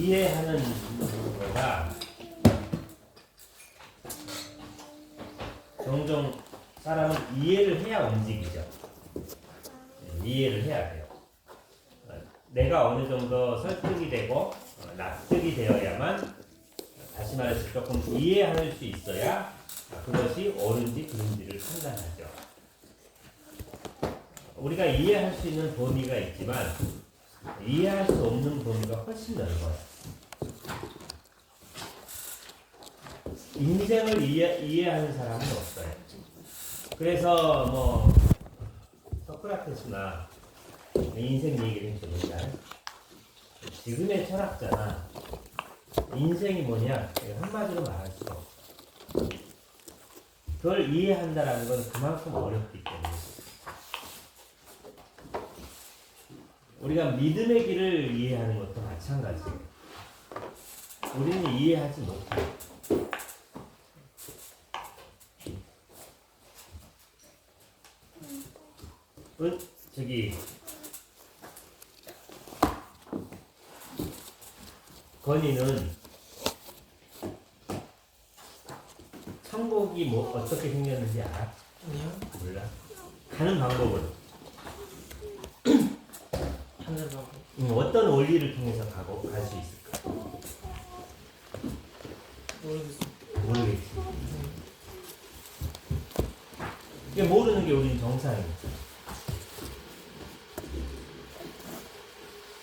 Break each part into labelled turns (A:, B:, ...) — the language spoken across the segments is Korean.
A: 이해하는 거가 종종 사람은 이해를 해야 움직이죠. 이해를 해야 돼요. 내가 어느 정도 설득이 되고 납득이 되어야만, 다시 말해서 조금 이해할 수 있어야 그것이 옳은지 그른지를 판단하죠. 우리가 이해할 수 있는 범위가 있지만 이해할 수 없는 범위가 훨씬 넓어요. 인생을 이해하는 사람은 없어요. 그래서 뭐 소크라테스나 인생 얘기를 해보면 지금의 철학자나 인생이 뭐냐 한마디로 말할 수 없어. 그걸 이해한다라는 건 그만큼 어렵기 때문에. 우리가 믿음의 길을 이해하는 것도 마찬가지예요. 우리는 이해하지 못해요. 저기 건이는 천국이 뭐 어떻게 생겼는지 알아?
B: 아니요.
A: 몰라. 가는 방법은
B: 하늘하고.
A: 어떤 원리를 통해서 갈 수 있을까?
B: 모르겠어.
A: 모르겠지. 이게 모르는 게 우리는 정상이죠.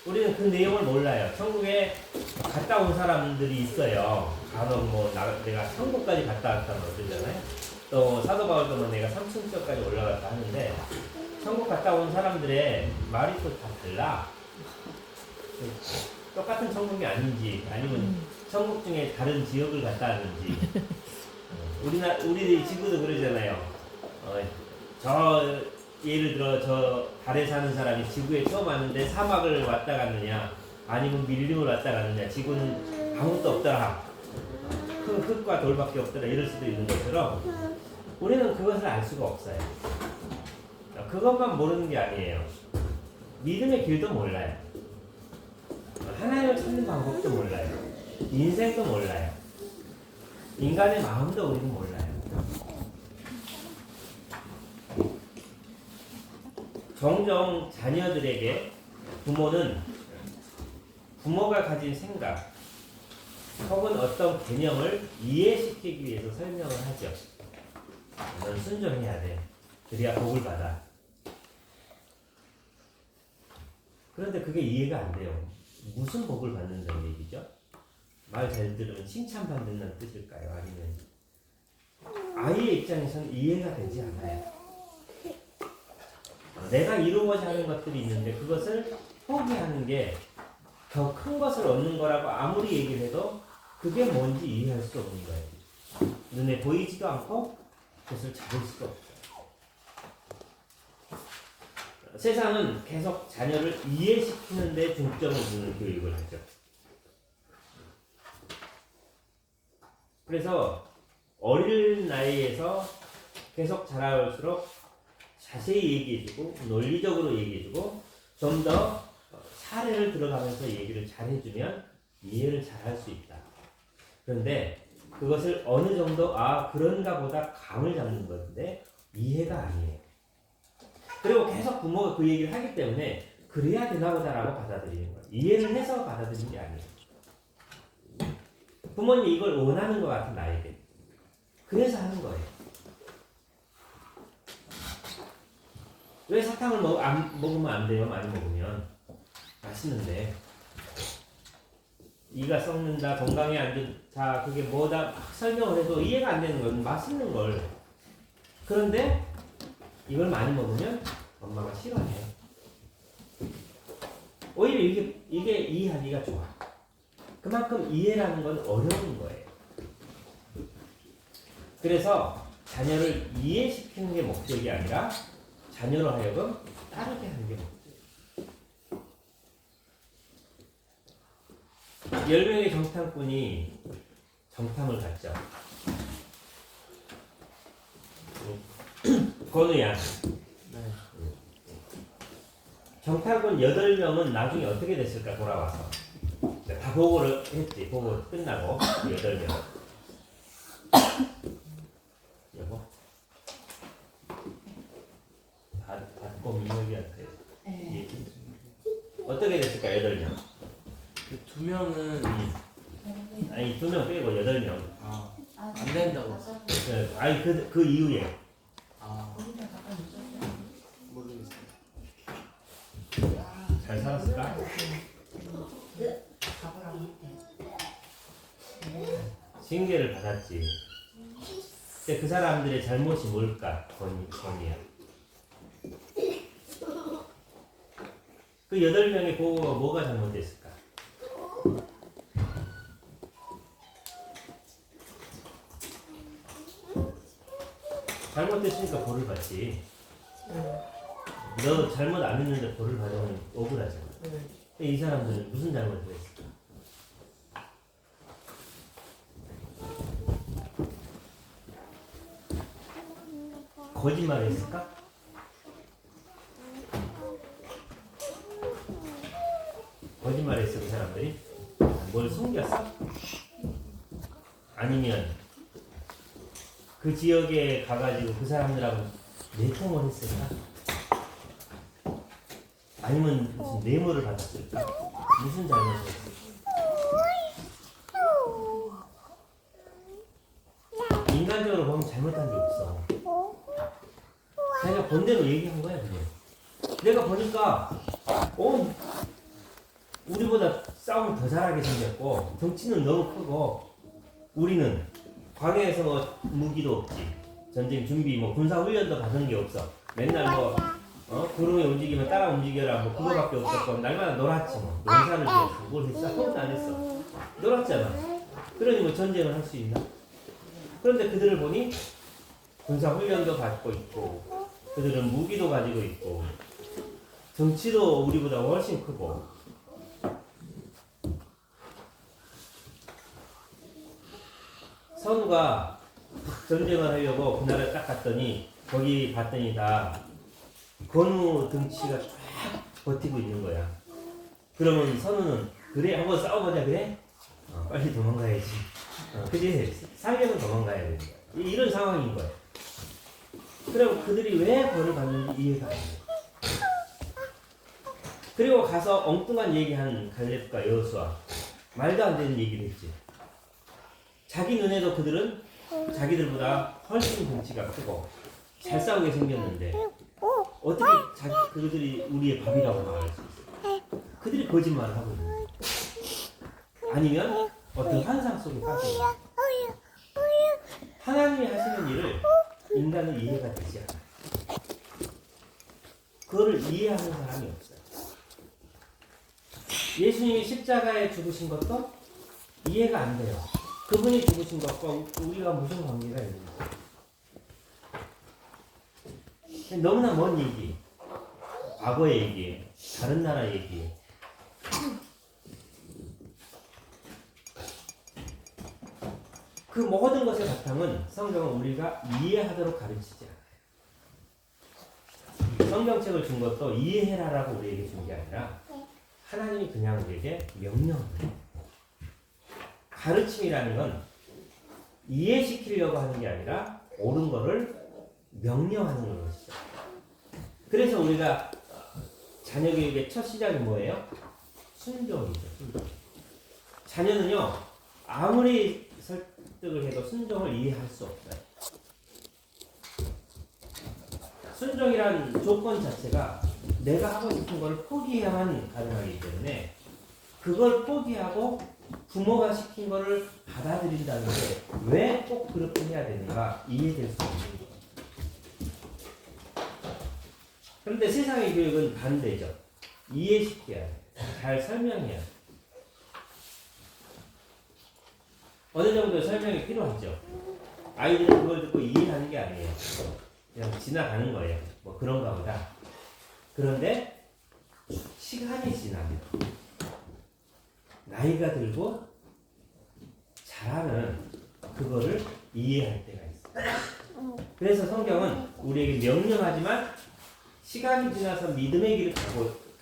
A: 우리는 그 내용을 몰라요. 천국에 갔다 온 사람들이 있어요. 간혹 내가 천국까지 갔다 왔다 그러잖아요. 또 사도 바울도 내가 삼층천까지 올라갔다 하는데, 천국 갔다 온 사람들의 말이 또 다 달라. 똑같은 천국이 아닌지, 아니면 천국 중에 다른 지역을 갔다 왔는지. 우리 지구도 그러잖아요. 예를 들어 저 달에 사는 사람이 지구에 처음 왔는데 사막을 왔다 갔느냐, 아니면 밀림을 왔다 갔느냐, 지구는 아무것도 없더라, 흙과 돌밖에 없더라, 이럴 수도 있는 것처럼 우리는 그것을 알 수가 없어요. 그것만 모르는 게 아니에요. 믿음의 길도 몰라요. 하나님을 찾는 방법도 몰라요. 인생도 몰라요. 인간의 마음도 우리는 몰라요. 종종 자녀들에게 부모가 가진 생각 혹은 어떤 개념을 이해시키기 위해서 설명을 하죠. 넌 순종해야 돼. 그래야 복을 받아. 그런데 그게 이해가 안 돼요. 무슨 복을 받는다는 얘기죠? 말 잘 들으면 칭찬받는다는 뜻일까요? 아니면 아이의 입장에서는 이해가 되지 않아요. 내가 이루고자 하는 것들이 있는데 그것을 포기하는 게 더 큰 것을 얻는 거라고 아무리 얘기를 해도 그게 뭔지 이해할 수 없는 거예요. 눈에 보이지도 않고 그것을 잡을 수가 없어요. 세상은 계속 자녀를 이해시키는 데 중점을 두는 교육을 하죠. 그래서 어릴 나이에서 계속 자라올수록 자세히 얘기해주고 논리적으로 얘기해주고 좀 더 사례를 들어가면서 얘기를 잘해주면 이해를 잘할 수 있다. 그런데 그것을 어느 정도 그런가 보다 감을 잡는 건데 이해가 아니에요. 그리고 계속 부모가 그 얘기를 하기 때문에 그래야 되나 보다라고 받아들이는 거예요. 이해를 해서 받아들이는 게 아니에요. 부모님이 이걸 원하는 것 같은 나에게 그래서 하는 거예요. 왜 사탕을 먹으면 안 돼요? 많이 먹으면 맛있는데 이가 썩는다, 건강에 안 좋다, 그게 뭐다 막 설명을 해도 이해가 안 되는 거예요. 맛있는 걸. 그런데 이걸 많이 먹으면 엄마가 싫어해. 오히려 이게 이해하기가 좋아. 그만큼 이해라는 건 어려운 거예요. 그래서 자녀를 이해시키는 게 목적이 아니라 자녀로 하여금 따르게 하는 게 목적이에요. 10명의 정탐꾼이 정탐을 갔죠. 건우야. 정탐꾼 8명은 나중에 어떻게 됐을까, 돌아와서. 다 보고를 했지. 보고 끝나고 8명. 여보. 받고 민혁이한테 얘기. 어떻게 됐을까 8명?
B: 두 명은
A: 아니 2명 빼고 8명.
B: 안 된다고.
A: 아니 그 이후에
B: 모르겠어요.
A: 잘 살았을까? 징계를 받았지. 근데 그 사람들의 잘못이 뭘까? 권이야. 그 8명의 보고가 뭐가 잘못됐을까? 잘못됐으니까 벌을 받지. 너 잘못 안 했는데 벌을 받으면 억울하잖아. 근데 이 사람들은 무슨 잘못을 했을까? 거짓말을 했을까? 거짓말을 했어 그 사람들이? 뭘 숨겼어? 아니면 그 지역에 가가지고 그 사람들하고 내통을 했을까? 아니면 무슨 뇌물을 받았을까? 무슨 잘못을 했을까? 인간적으로 보면 잘못한 게 없어. 자기가 본 대로 얘기한 거야 그냥. 내가 보니까 우리보다 싸움을 더 잘하게 생겼고 덩치는 너무 크고 우리는 광야에서 뭐 무기도 없지. 전쟁 준비 뭐 군사 훈련도 받은 게 없어. 맨날 뭐 구름이 움직이면 따라 움직여라 뭐 그거밖에 없었고 날마다 놀았지 뭐. 농사를 지었어. 뭘 했어? 아무것도 안 했어. 놀았잖아. 그러니 뭐 전쟁을 할 수 있나? 그런데 그들을 보니 군사 훈련도 받고 있고 그들은 무기도 가지고 있고 덩치도 우리보다 훨씬 크고 선우가 전쟁을 하려고 그날에 딱 갔더니 거기 봤더니 다 건우 등치가 쫙 버티고 있는 거야. 그러면 선우는 그래 한번 싸워보자 그래? 빨리 도망가야지. 그지? 살려면 도망가야 되는 거야. 이런 상황인 거야. 그리고 그들이 왜 벌을 받는지 이해가 안 돼. 그리고 가서 엉뚱한 얘기한 갈렙과 여호수아 말도 안 되는 얘기를 했지. 자기 눈에도 그들은 자기들보다 훨씬 덩치가 크고 잘 싸우게 생겼는데 어떻게 그들이 우리의 밥이라고 말할 수 있어? 그들이 거짓말을 하고 있는 거야. 아니면 어떤 환상 속에 빠져 있는 거야. 하나님이 하시는 일을 인간은 이해가 되지 않아. 그거를 이해하는 사람이 없어요. 예수님이 십자가에 죽으신 것도 이해가 안 돼요. 그분이 죽으신 것과 우리가 무슨 관계가 있는지. 너무나 먼 얘기. 과거의 얘기. 다른 나라 얘기. 그 모든 것의 바탕은 성경은 우리가 이해하도록 가르치지 않아요. 성경책을 준 것도 이해해라라고 우리에게 준 게 아니라 하나님이 그냥 우리에게 명령을 해요. 가르침이라는 건 이해시키려고 하는 게 아니라 옳은 거를 명령하는 것이죠. 그래서 우리가 자녀 교육의 첫 시작이 뭐예요? 순종이죠. 순종. 자녀는요 아무리 설득을 해도 순종을 이해할 수 없어요. 순종이란 조건 자체가 내가 하고 싶은 걸 포기해야만 가능하기 때문에 그걸 포기하고 부모가 시킨 거를 받아들인다는 게 왜 꼭 그렇게 해야 되는가 이해될 수 없는 거예요. 그런데 세상의 교육은 반대죠. 이해시켜야 돼. 잘 설명해야 돼. 어느 정도 설명이 필요하죠. 아이들은 그걸 듣고 이해하는 게 아니에요. 그냥 지나가는 거예요. 뭐 그런가 보다. 그런데 시간이 지나면 나이가 들고 자라면 그거를 이해할 때가 있어요. 그래서 성경은 우리에게 명령하지만 시간이 지나서 믿음의 길을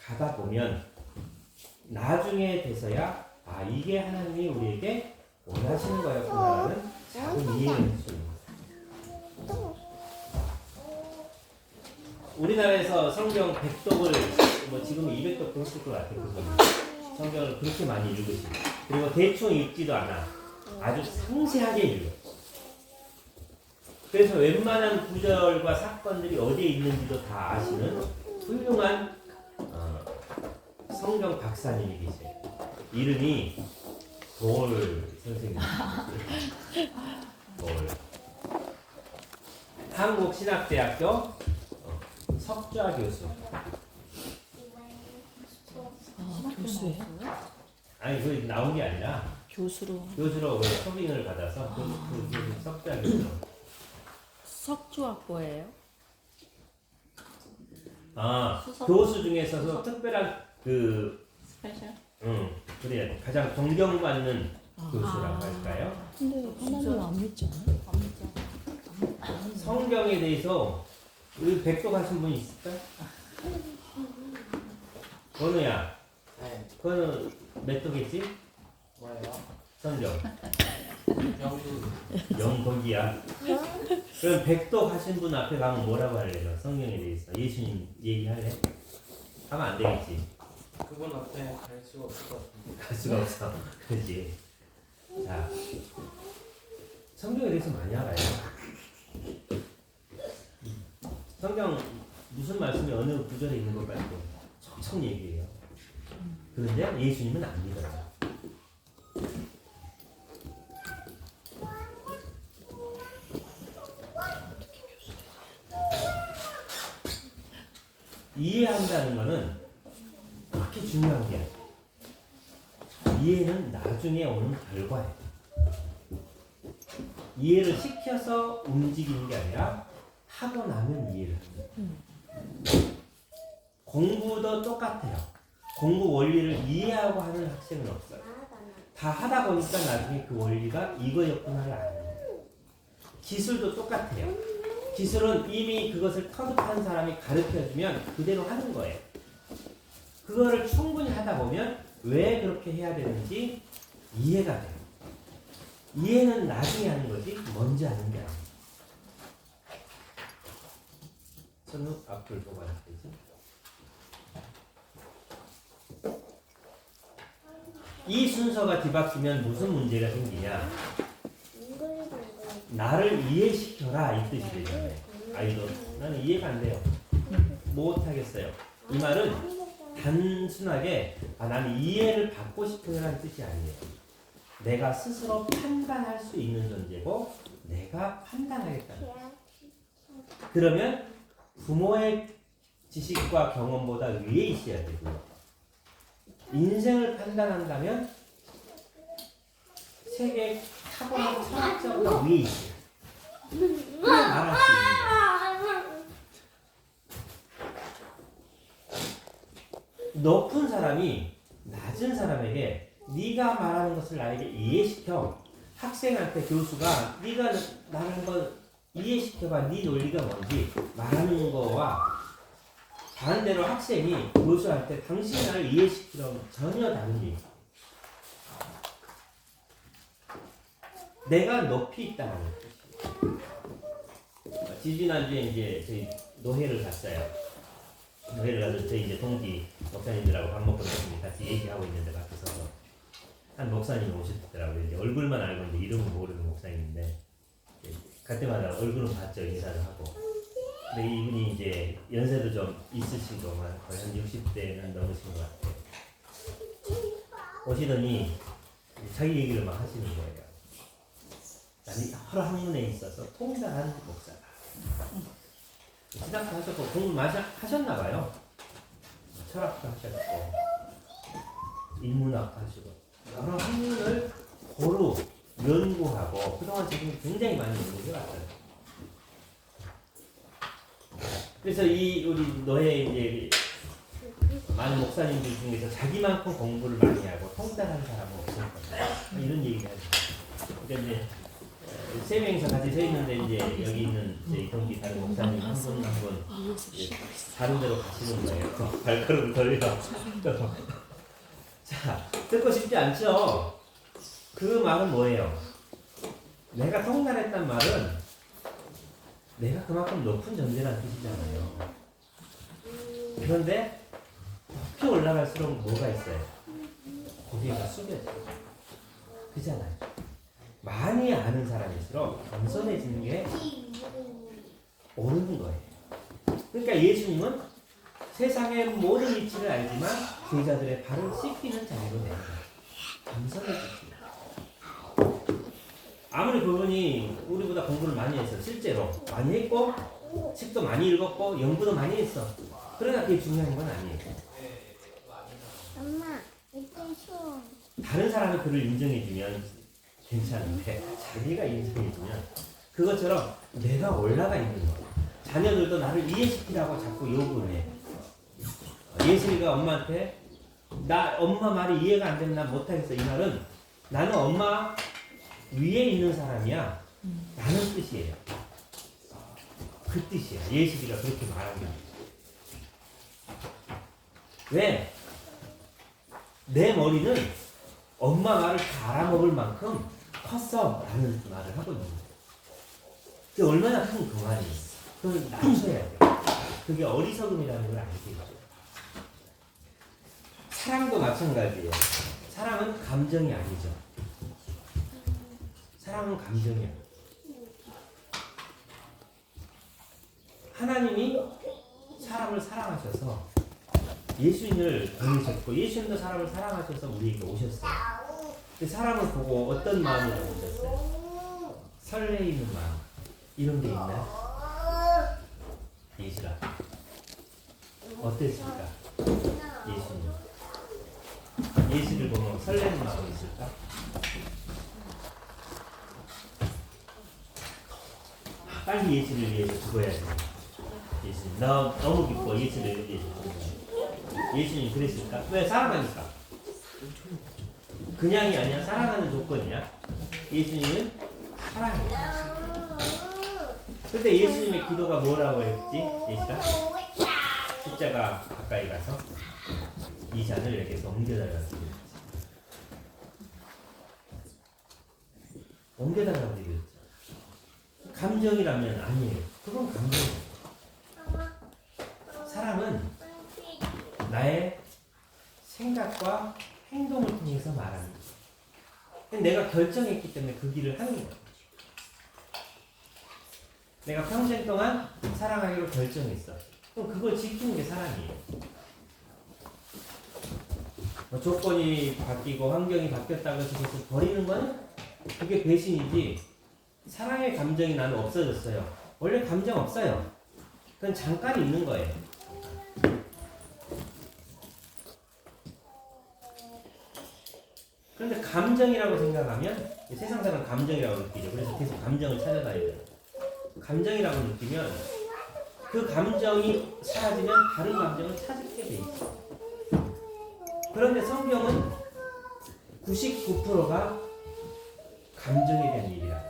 A: 가다 보면 나중에 돼서야 아 이게 하나님이 우리에게 원하시는 거였구나라는 작은 이해를 할 수 있는 거예요. 우리나라에서 성경 100독을 뭐 지금 200독도 했을 것 같아요. 그래서 성경을 그렇게 많이 읽으시고 그리고 대충 읽지도 않아. 아주 상세하게 읽어요. 그래서 웬만한 구절과 사건들이 어디에 있는지도 다 아시는 훌륭한 성경 박사님이 계세요. 이름이 돌 선생님. 돌. 한국신학대학교 석좌 교수.
C: 교수예요?
A: 아니 그 나온 게 아니라
C: 교수로.
A: 교수로 원래 초빙을 받아서 그 석좌 교수.
C: 석주학과예요?
A: 아 교수 중에서도 특별한 그
C: 스페셜?
A: 그래야 가장 존경받는 교수라고 할까요?
C: 근데 하나님 안 믿잖아요. 안 믿잖아요.
A: 성경에 대해서 우리 백독하신 분 있을까? 건우야,
B: 네.
A: 그거는 몇 독이지?
B: 뭐예요?
A: 성경
B: 영국.
A: 영독이야. 그럼 백독 하신 분 앞에 가면 뭐라고 할래요? 성경에 대해서 예수님 얘기할래? 하면 안 되겠지.
B: 그분 앞에 갈 수가 없을 것 같은데.
A: 갈 수가 없어. 그렇지. 자, 성경에 대해서 많이 알아요. 성경 무슨 말씀이 어느 구절에 있는 것 같고 척척 얘기해요. 그런데 예수님은 안 믿어요. 이해한다는 것은 그렇게 중요한 게 아니에요. 이해는 나중에 오는 결과예요. 이해를 시켜서 움직이는 게 아니라 하고 나면 이해를 합니다. 공부도 똑같아요. 공부 원리를 이해하고 하는 학생은 없어요. 다 하다 보니까 나중에 그 원리가 이거였구나를 아는 거예요. 기술도 똑같아요. 기술은 이미 그것을 터득한 사람이 가르쳐주면 그대로 하는 거예요. 그거를 충분히 하다 보면 왜 그렇게 해야 되는지 이해가 돼요. 이해는 나중에 하는 거지 먼저 하는 게 아니에요. 손을 앞을 보고 하는 거지. 이 순서가 뒤바뀌면 무슨 문제가 생기냐? 나를 이해시켜라 이 뜻이 되잖아요. 아이도 나는 이해가 안 돼요. 못 하겠어요. 이 말은 단순하게 나는 이해를 받고 싶어요라는 뜻이 아니에요. 내가 스스로 판단할 수 있는 존재고 내가 판단하겠다는 거예요. 그러면 부모의 지식과 경험보다 위에 있어야 되고요. 인생을 판단한다면 세계 타고난 철학자보다 위에 있어요. 그냥 말할 수 있는 거예요. 높은 사람이 낮은 사람에게 네가 말하는 것을 나에게 이해시켜. 학생한테 교수가 네가 나를 한번 이해시켜봐. 네 논리가 뭔지 말하는 거와 반대로 학생이 교수한테 당신이 나를 이해시키려면 전혀 다른 얘기. 내가 높이 있다는 뜻이에요. 지지난주에 이제 저희 노회를 갔어요. 노회를 가서 저희 이제 동기 목사님들하고 밥 먹고 같이 얘기하고 있는데 밖에 서서 한 목사님이 오셨더라고요. 이제 얼굴만 알고 있는데 이름은 모르는 목사님인데 갈 때마다 얼굴은 봤죠. 인사를 하고. 근데 이분이 이제 연세도 좀 있으시고 거의 한 60대는 넘으신 것 같아요. 오시더니 자기 얘기를 막 하시는 거예요. 나는 여러 학문에 있어서 통달한 목사다. 신학도 하셨고 공부 많이 하셨나 봐요. 철학도 하셨고 인문학도 하시고 여러 학문을 고루 연구하고 그동안 지금 굉장히 많이 연구해왔어요. 그래서 이 우리 너의 이제 많은 목사님들 중에서 자기만큼 공부를 많이 하고 통달한 사람은 없을 거다. 이런 얘기를 하죠. 그러니까 이제 세 명이서 같이 서 있는데 이제 여기 있는 저희 동기 다른 목사님 한 분 한 분 다른 데로 가시는 거예요. 발걸음을 돌려. 자, 듣고 싶지 않죠? 그 말은 뭐예요? 내가 통달했단 말은 내가 그만큼 높은 존재라는 뜻이잖아요. 그런데 높이 올라갈수록 뭐가 있어요? 고개가 숙여져요. 그잖아요. 많이 아는 사람일수록 겸손해지는 게 오르는 거예요. 그러니까 예수님은 세상의 모든 이치를 알지만 제자들의 발을 씻기는 자리로 내는 거예요. 겸손해집니다. 아무리 그분이 우리보다 공부를 많이 했어. 실제로 많이 했고 책도 많이 읽었고 연구도 많이 했어. 그러나 그게 중요한 건 아니에요.
D: 엄마, 이건 추워.
A: 다른 사람이 그를 인정해주면 괜찮은데 자기가 인정해주면 그것처럼 내가 올라가 있는 거. 자녀들도 나를 이해시키라고 자꾸 요구를 해. 예슬이가 엄마한테 나 엄마 말이 이해가 안 되면 난 못하겠어. 이 말은 나는 엄마 위에 있는 사람이야. 라는 뜻이에요. 그 뜻이야. 예슬이가 그렇게 말한 게. 왜? 내 머리는 엄마 말을 다 알아먹을 만큼 컸어. 라는 말을 하고 있는 거예요. 그게 얼마나 큰 교만이에요. 그걸 낮춰야 돼. 그게 어리석음이라는 걸 알게 되죠. 사랑도 마찬가지예요. 사랑은 감정이 아니죠. 사랑은 감정이야. 하나님이 사람을 사랑하셔서 예수님을 보내셨고 예수님도 사람을 사랑하셔서 우리에게 오셨어요. 그 사람을 보고 어떤 마음으로 오셨어요? 설레이는 마음. 이런 게 있나요? 예수라 어땠을까? 예수님 예수를 보면 설레는 마음이 있을까? 빨리 예수를 위해서 죽어야 돼. 예수님 나 너무 기뻐. 예수를 위해서 죽어야. 예수님 그랬을까? 왜? 사랑하니까. 그냥이 아니야. 사랑하는 조건이야. 예수님은 사랑해. 근데 예수님의 기도가 뭐라고 했지? 예수가 십자가 가까이 가서 이 잔을 이렇게 옮겨달라고 했지. 옮겨달라고 얘기했죠. 감정이라면 아니에요. 그건 감정이에요. 사랑은 나의 생각과 행동을 통해서 말하는 거예요. 내가 결정했기 때문에 그 길을 하는 거예요. 내가 평생 동안 사랑하기로 결정했어. 그럼 그걸 지키는 게 사랑이에요. 조건이 바뀌고 환경이 바뀌었다고 해서 그것을 버리는 거는 그게 배신이지. 사랑의 감정이 나는 없어졌어요. 원래 감정 없어요. 그건 잠깐 있는 거예요. 그런데 감정이라고 생각하면 세상 사람은 감정이라고 느끼죠. 그래서 계속 감정을 찾아다니죠. 감정이라고 느끼면 그 감정이 사라지면 다른 감정을 찾게 돼 있어. 그런데 성경은 99%가 감정에 대한 일이야.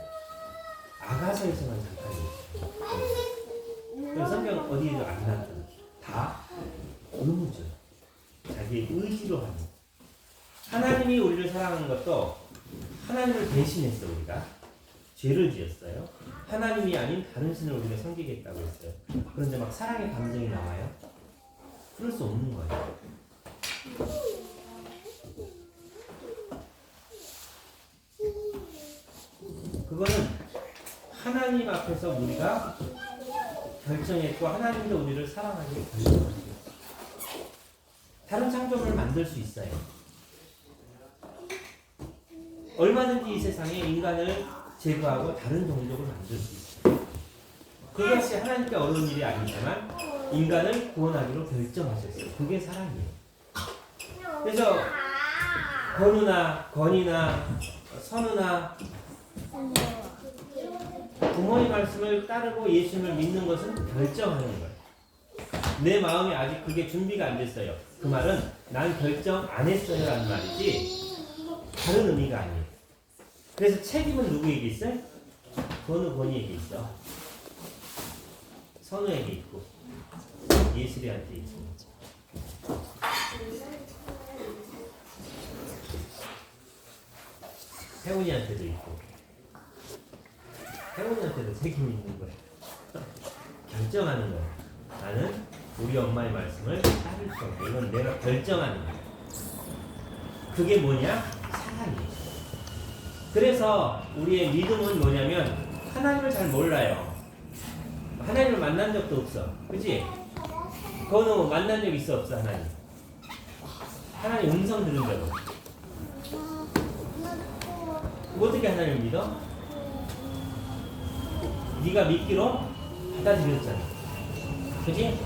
A: 아가서에서만 잠깐 있어. 그래서 성경 어디에도 안 나타나. 다 의무죠. 자기의 의지로 하는. 하나님이 우리를 사랑하는 것도 하나님을 대신했어. 우리가 죄를 지었어요. 하나님이 아닌 다른 신을 우리가 섬기겠다고 했어요. 그런데 막 사랑의 감정이 나와요? 그럴 수 없는 거예요. 그거는 하나님 앞에서 우리가 결정했고 하나님도 우리를 사랑하기로 결정하셨어요. 다른 창조물을 만들 수 있어요. 얼마든지 이 세상에 인간을 제거하고 다른 종족을 만들 수 있어요. 그것이 하나님께 어려운 일이 아니지만 인간을 구원하기로 결정하셨어요. 그게 사랑이에요. 그래서 건우나 건이나 선우나 부모의 말씀을 따르고 예수님을 믿는 것은 결정하는 거예요. 내 마음이 아직 그게 준비가 안 됐어요. 그 말은 난 결정 안 했어요 라는 말이지 다른 의미가 아니에요. 그래서 책임은 누구에게 있어요? 건우 건이에게 있어. 선우에게 있고 예슬이한테 있습니다. 태훈이한테도 있고 태훈이한테도 책임이 있는 거예요. 결정하는 거예요. 나는 우리 엄마의 말씀을 따를 수 없다. 이건 내가 결정하는 거예요. 그게 뭐냐? 사랑이에요. 그래서 우리의 믿음은 뭐냐면 하나님을 잘 몰라요. 하나님을 만난 적도 없어. 그치? 건우 만난 적 있어 없어 하나님? 하나님 음성 들은 적 없어. 어떻게 하나님을 믿어? 네가 믿기로 받아들였잖아. 그치?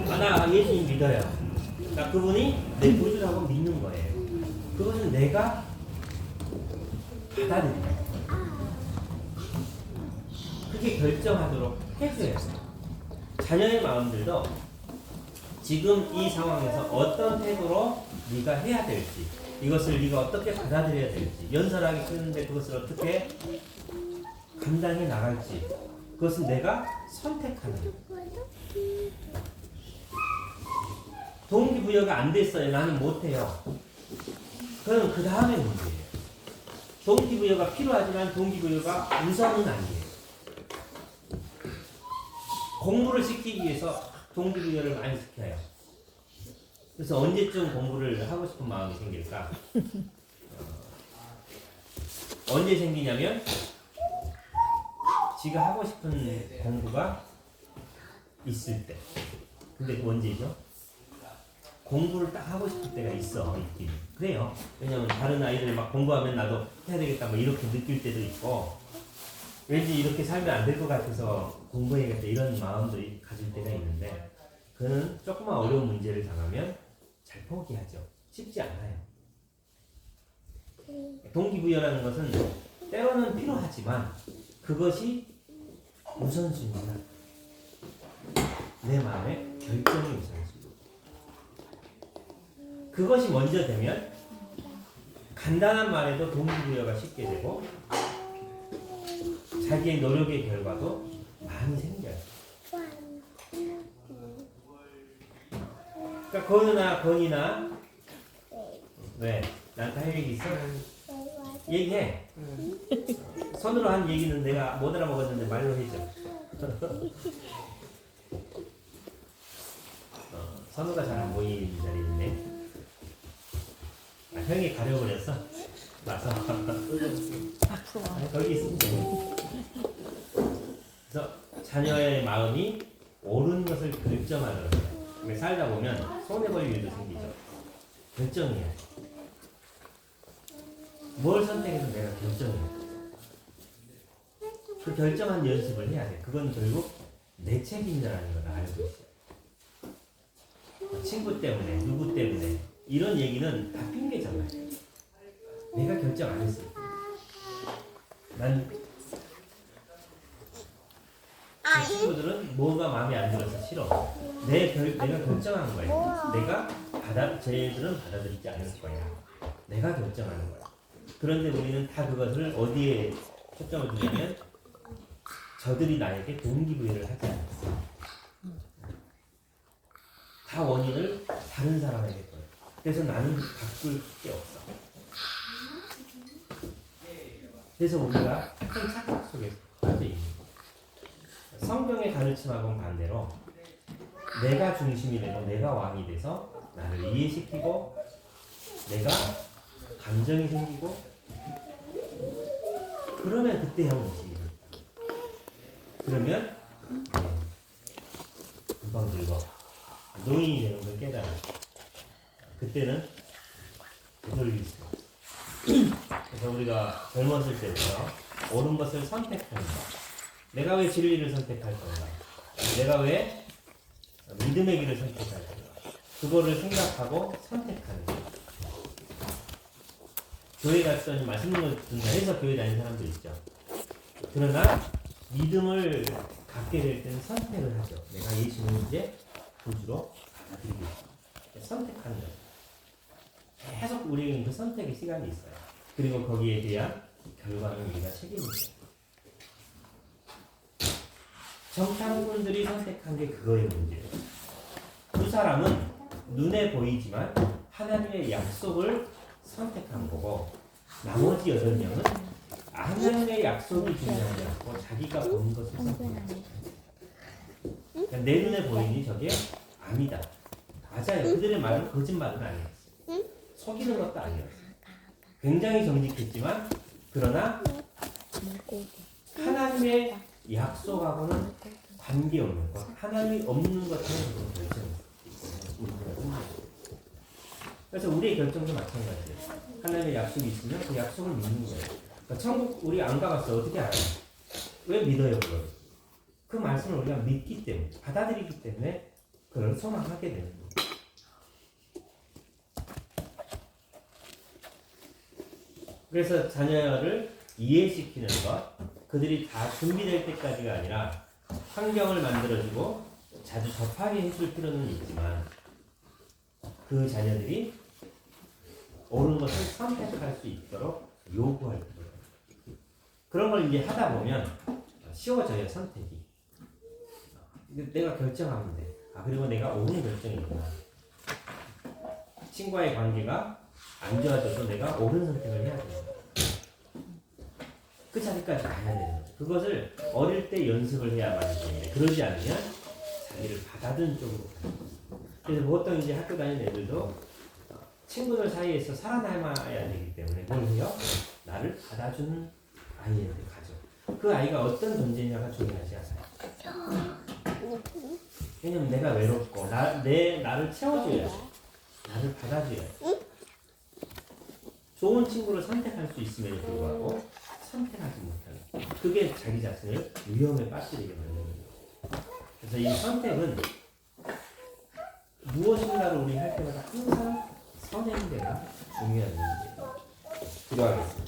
A: 아, 나 예수님 믿어요. 나 그분이 내 구주라고 믿는 거예요. 그것은 내가 받아들이는 거예요. 그게 결정하도록 해줘야 돼요. 자녀의 마음들도 지금 이 상황에서 어떤 태도로 네가 해야 될지, 이것을 네가 어떻게 받아들여야 될지, 연설하기 쓰는데 그것을 어떻게 감당해 나갈지, 그것은 내가 선택하는 거예요. 동기부여가 안 됐어요. 나는 못해요. 그럼 그 다음에 문제예요. 동기부여가 필요하지만 동기부여가 우선은 아니에요. 공부를 시키기 위해서 동기부여를 많이 시켜요. 그래서 언제쯤 공부를 하고 싶은 마음이 생길까? 언제 생기냐면 지가 하고 싶은 공부가 있을 때. 근데 그 언제죠? 공부를 딱 하고 싶을 때가 있긴 그래요. 왜냐면 다른 아이들 막 공부하면 나도 해야 되겠다 뭐 이렇게 느낄 때도 있고, 왠지 이렇게 살면 안 될 것 같아서 공부해야겠다 이런 마음도 가질 때가 있는데, 그는 조금만 어려운 문제를 당하면 잘 포기하죠. 쉽지 않아요. 동기부여라는 것은 때로는 필요하지만 그것이 우선순위나 내 마음의 결정이 우선순위. 그것이 먼저 되면 간단한 말에도 동기부여가 쉽게 되고 자기의 노력의 결과도 많이 생겨요. 그러니까 건우나 건이나 왜? 나한테 할 얘기 있어? 얘기해. 손으로 한 얘기는 내가 못 알아먹었는데 말로 해줘. 선우가 잘 안 보이는 자리에 있네. 아, 형이 가려버렸어? 맞아. 거기 있으면 돼. 그래서 자녀의 마음이 옳은 것을 결정하더라고요. 살다 보면 손해볼 일도 생기죠. 결정해야 돼. 뭘 선택해서 내가 결정해야 돼. 그 결정한 연습을 해야 돼. 그건 결국 내 책임이라는 걸 알고 있어요. 친구 때문에, 누구 때문에 이런 얘기는 다 핑계잖아요. 내가 결정 안 했어. 그 친구들은 뭐가 마음에 안 들어서 싫어. 내가 결정한 거야. 쟤들은 받아들이지 않을 거야. 내가 결정하는 거야. 그런데 우리는 다 그것을 어디에 초점을 두냐면 저들이 나에게 동기부여를 하지 않았어. 다 원인을 다른 사람에게 거예요. 그래서 나는 바꿀 게 없어. 그래서 우리가 큰 착각 속에 빠져 있는 거예요. 성경의 가르침하고는 반대로 내가 중심이 되고 내가 왕이 돼서 나를 이해시키고 내가 감정이 생기고 그러면 그때 형 움직이는 거예요. 그러면 금방 늙어. 노인이 되는 걸 깨달아. 그때는 되돌릴 수 없어. 그래서 우리가 젊었을 때부터 옳은 것을 선택하는 것. 내가 왜 진리를 선택할 건가? 내가 왜 믿음의 길을 선택할 건가? 그거를 생각하고 선택하는 것. 교회 갔더니 맛있는 거 준다 해서 교회 다니는 사람도 있죠. 그러나 믿음을 갖게 될 때는 선택을 하죠. 내가 예수님을 이제 구주로 받아들이겠습니다. 선택하는 거예요. 계속 우리에게 그 선택의 시간이 있어요. 그리고 거기에 대한 결과는 우리가 책임이죠. 정탐꾼들이 선택한 게 그거의 문제예요. 두 사람은 눈에 보이지만 하나님의 약속을 선택한 거고, 나머지 8명은 하나님의 약속이 중요하지 않고 자기가 본 것을 선택해요. 그러니까 내 눈에 보이니 저게 아니다. 맞아요. 그들의 말은 거짓말은 아니었어요. 속이는 것도 아니었어요. 굉장히 정직했지만 그러나 하나님의 약속하고는 관계없는 것, 하나님이 없는 것처럼 결정했어요. 그래서 우리의 결정도 마찬가지예요. 하나님의 약속이 있으면 그 약속을 믿는 거예요. 그러니까 천국 우리 안 가봤어. 어떻게 알아요? 왜 믿어요 그걸? 그 말씀을 우리가 믿기 때문에, 받아들이기 때문에 그걸 소망하게 되는 거예요. 그래서 자녀를 이해시키는 것, 그들이 다 준비될 때까지가 아니라 환경을 만들어주고 자주 접하게 해줄 필요는 있지만 그 자녀들이 옳은 것을 선택할 수 있도록 요구할 필요가 있어요. 그런 걸 이제 하다 보면 쉬워져요, 선택이. 내가 결정하면 돼. 그리고 내가 옳은 결정이구나. 친구와의 관계가 안 좋아져도 내가 옳은 선택을 해야 돼요. 그 자리까지 가야 되는 거죠. 그것을 어릴 때 연습을 해야만 되는데 그러지 않으면 자기를 받아든 쪽으로 가요. 그래서 보통 이제 학교 다니는 애들도 친구들 사이에서 살아남아야 되기 때문에 뭘 해요? 나를 받아주는 아이한테 가죠. 그 아이가 어떤 존재냐가 중요하지 않아요. 왜냐면 내가 외롭고 나를 채워줘야지. 나를 받아줘야지. 좋은 친구를 선택할 수 있음에도 불구하고 선택하지 못하는, 그게 자기 자신을 위험에 빠뜨리게 만드는 거예요. 그래서 이 선택은 무엇인가를 우리 할 때마다 항상 선행대가 중요한 문제예요. 기도하겠습니다.